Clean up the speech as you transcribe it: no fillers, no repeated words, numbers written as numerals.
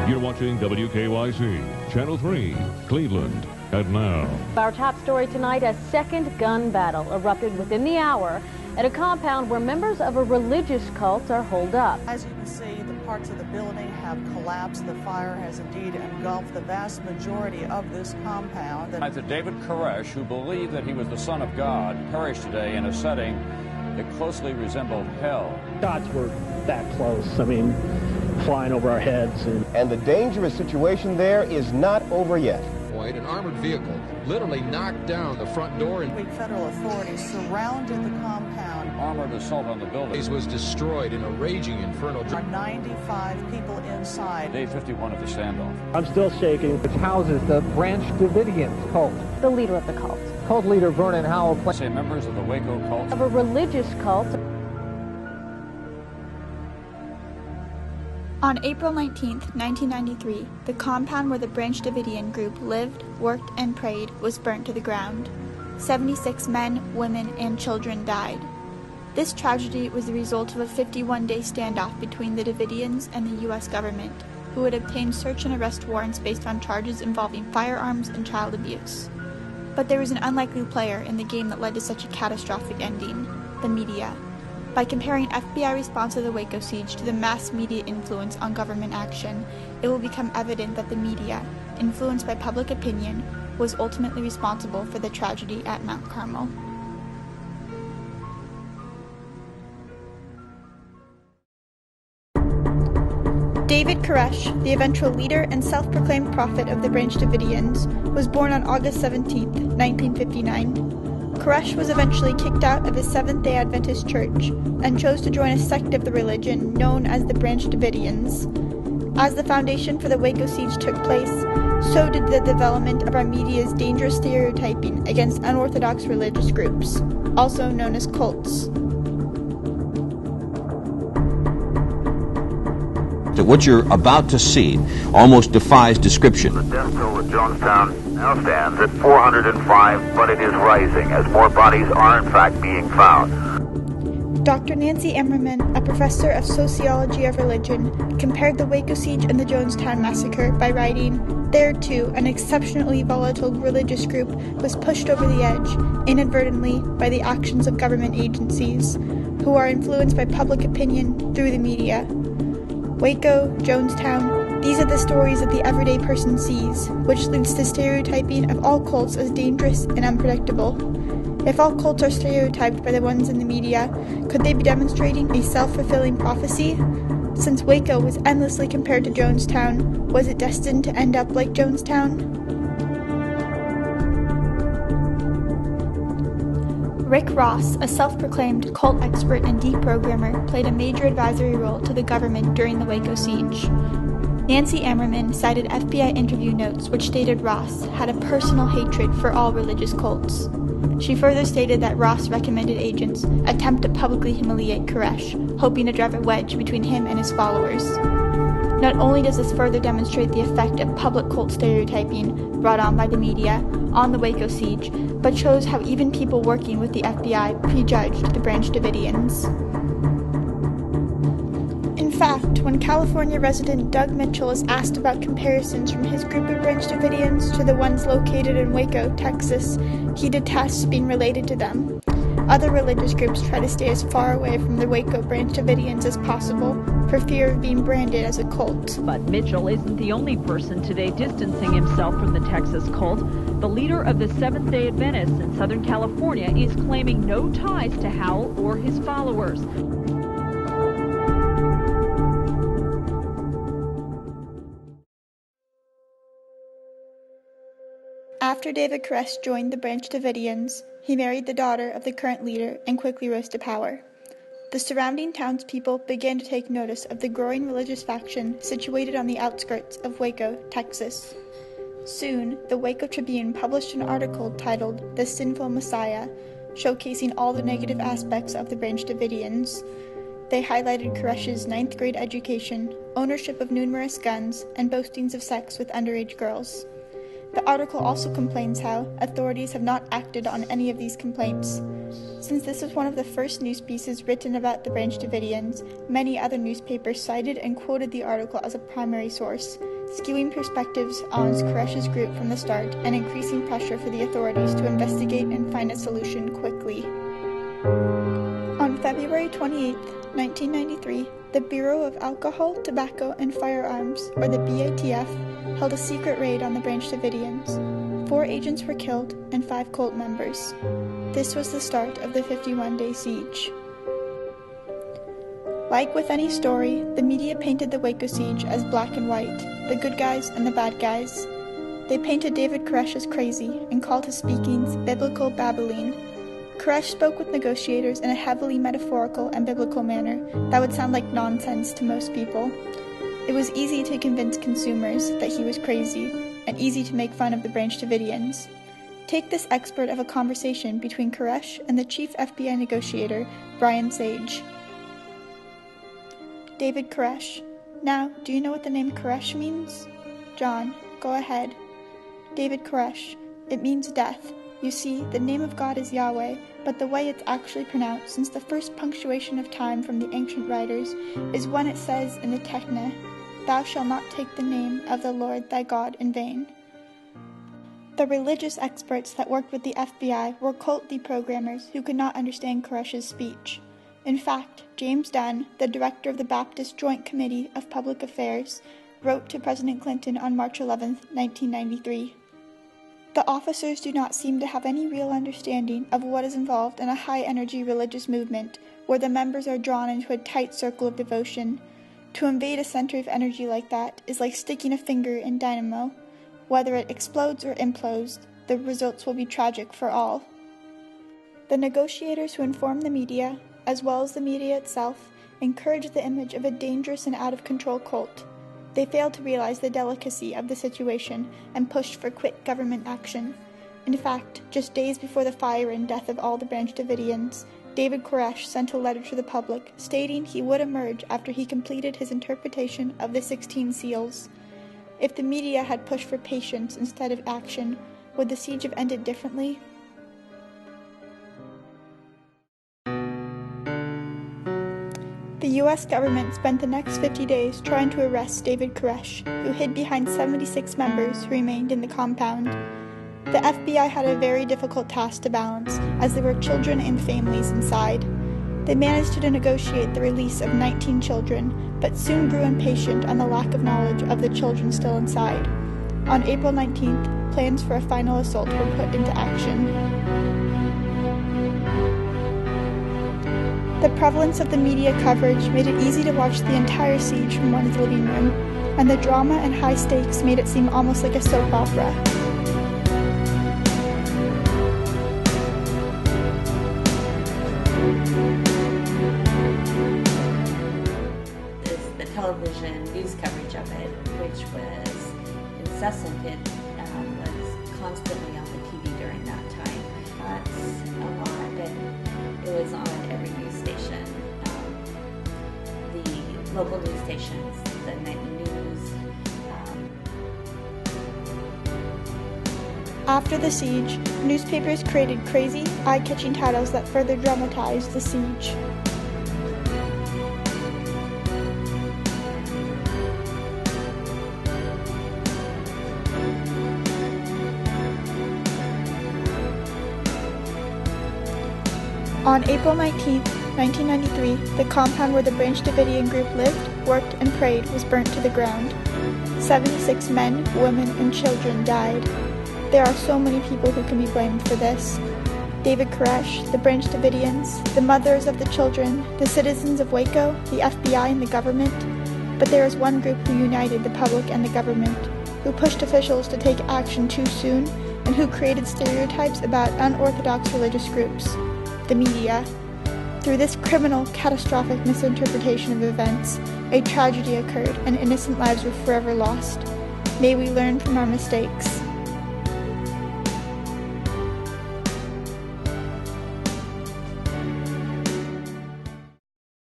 You're watching WKYC, Channel 3, Cleveland. And now, our top story tonight, a second gun battle erupted within the hour at a compound where members of a religious cult are holed up. As you can see, the parts of the building have collapsed. The fire has indeed engulfed the vast majority of this compound. Dr. David Koresh, who believed that he was the Son of God, perished today in a setting that closely resembled hell. Shots were that close. I mean, flying over our heads. And the dangerous situation there is not over yet. An armored vehicle literally knocked down the front door. Federal authorities surrounded the compound. Armored assault on the building. It was destroyed in a raging inferno. There are 95 people inside. Day 51 of the standoff. I'm still shaking. Which houses the Branch Davidians cult. The leader of the cult. Cult leader Vernon Howell. Say members of the Waco cult. Of a religious cult. On April 19, 1993, the compound where the Branch Davidian group lived, worked, and prayed was burnt to the ground. 76 men, women, and children died. This tragedy was the result of a 51-day standoff between the Davidians and the U.S. government, who had obtained search and arrest warrants based on charges involving firearms and child abuse. But there was an unlikely player in the game that led to such a catastrophic ending: the media. By comparing FBI response to the Waco siege to the mass media influence on government action, it will become evident that the media, influenced by public opinion, was ultimately responsible for the tragedy at Mount Carmel. David Koresh, the eventual leader and self-proclaimed prophet of the Branch Davidians, was born on August 17, 1959. Koresh was eventually kicked out of his Seventh-day Adventist church and chose to join a sect of the religion known as the Branch Davidians. As the foundation for the Waco siege took place, so did the development of our media's dangerous stereotyping against unorthodox religious groups, also known as cults. What you're about to see almost defies description. The death toll at Jonestown now stands at 405, but it is rising as more bodies are in fact being found. Dr. Nancy Emmerman, a professor of sociology of religion, compared the Waco siege and the Jonestown massacre by writing, "There too, an exceptionally volatile religious group was pushed over the edge, inadvertently, by the actions of government agencies, who are influenced by public opinion through the media. Waco, Jonestown, these are the stories that the everyday person sees, which leads to stereotyping of all cults as dangerous and unpredictable. If all cults are stereotyped by the ones in the media, could they be demonstrating a self-fulfilling prophecy? Since Waco was endlessly compared to Jonestown, was it destined to end up like Jonestown?" Rick Ross, a self-proclaimed cult expert and deprogrammer, played a major advisory role to the government during the Waco siege. Nancy Emmerman cited FBI interview notes which stated Ross had a personal hatred for all religious cults. She further stated that Ross recommended agents attempt to publicly humiliate Koresh, hoping to drive a wedge between him and his followers. Not only does this further demonstrate the effect of public cult stereotyping brought on by the media on the Waco siege, but shows how even people working with the FBI prejudged the Branch Davidians. In fact, when California resident Doug Mitchell is asked about comparisons from his group of Branch Davidians to the ones located in Waco, Texas, he detests being related to them. Other religious groups try to stay as far away from the Waco Branch Davidians as possible, for fear of being branded as a cult. But Mitchell isn't the only person today distancing himself from the Texas cult. The leader of the Seventh-day Adventists in Southern California is claiming no ties to Howell or his followers. After David Koresh joined the Branch Davidians, he married the daughter of the current leader and quickly rose to power. The surrounding townspeople began to take notice of the growing religious faction situated on the outskirts of Waco, Texas. Soon, the Waco Tribune published an article titled "The Sinful Messiah," showcasing all the negative aspects of the Branch Davidians. They highlighted Koresh's 9th grade education, ownership of numerous guns, and boastings of sex with underage girls. The article also complains how authorities have not acted on any of these complaints. Since this was one of the first news pieces written about the Branch Davidians, many other newspapers cited and quoted the article as a primary source, skewing perspectives on Koresh's group from the start and increasing pressure for the authorities to investigate and find a solution quickly. On February 28, 1993, the Bureau of Alcohol, Tobacco, and Firearms, or the BATF, held a secret raid on the Branch Davidians. 4 agents were killed and 5 cult members. This was the start of the 51-day siege. Like with any story, the media painted the Waco siege as black and white, the good guys and the bad guys. They painted David Koresh as crazy and called his speakings biblical babbling. Koresh spoke with negotiators in a heavily metaphorical and biblical manner that would sound like nonsense to most people. It was easy to convince consumers that he was crazy, and easy to make fun of the Branch Davidians. Take this expert of a conversation between Koresh and the chief FBI negotiator, Brian Seige. David Koresh: Now, do you know what the name Koresh means? John: Go ahead. David Koresh: It means death. You see, the name of God is Yahweh, but the way it's actually pronounced, since the first punctuation of time from the ancient writers, is when it says in the Techne, Thou shalt not take the name of the Lord thy God in vain. The religious experts that worked with the FBI were cult deprogrammers who could not understand Koresh's speech. In fact, James Dunn, the director of the Baptist Joint Committee of Public Affairs, wrote to President Clinton on March 11, 1993. The officers do not seem to have any real understanding of what is involved in a high-energy religious movement, where the members are drawn into a tight circle of devotion. To invade a center of energy like that is like sticking a finger in dynamo. Whether it explodes or implodes, the results will be tragic for all. The negotiators who informed the media, as well as the media itself, encouraged the image of a dangerous and out-of-control cult. They failed to realize the delicacy of the situation and pushed for quick government action. In fact, just days before the fire and death of all the Branch Davidians, David Koresh sent a letter to the public stating he would emerge after he completed his interpretation of the 16 seals. If the media had pushed for patience instead of action, would the siege have ended differently? The U.S. government spent the next 50 days trying to arrest David Koresh, who hid behind 76 members who remained in the compound. The FBI had a very difficult task to balance, as there were children and families inside. They managed to negotiate the release of 19 children, but soon grew impatient on the lack of knowledge of the children still inside. On April 19th, plans for a final assault were put into action. The prevalence of the media coverage made it easy to watch the entire siege from one's living room, and the drama and high stakes made it seem almost like a soap opera. The television news coverage of it, which was incessant. It was constantly on the TV during that time. That's a lot, and it was on every news station. The local news stations, the nightly news. After the siege, newspapers created crazy, eye-catching titles that further dramatized the siege. On April 19, 1993, the compound where the Branch Davidian group lived, worked, and prayed was burnt to the ground. 76 men, women, and children died. There are so many people who can be blamed for this. David Koresh, the Branch Davidians, the mothers of the children, the citizens of Waco, the FBI, and the government. But there is one group who united the public and the government, who pushed officials to take action too soon, and who created stereotypes about unorthodox religious groups. The media. Through this criminal, catastrophic misinterpretation of events, a tragedy occurred and innocent lives were forever lost. May we learn from our mistakes.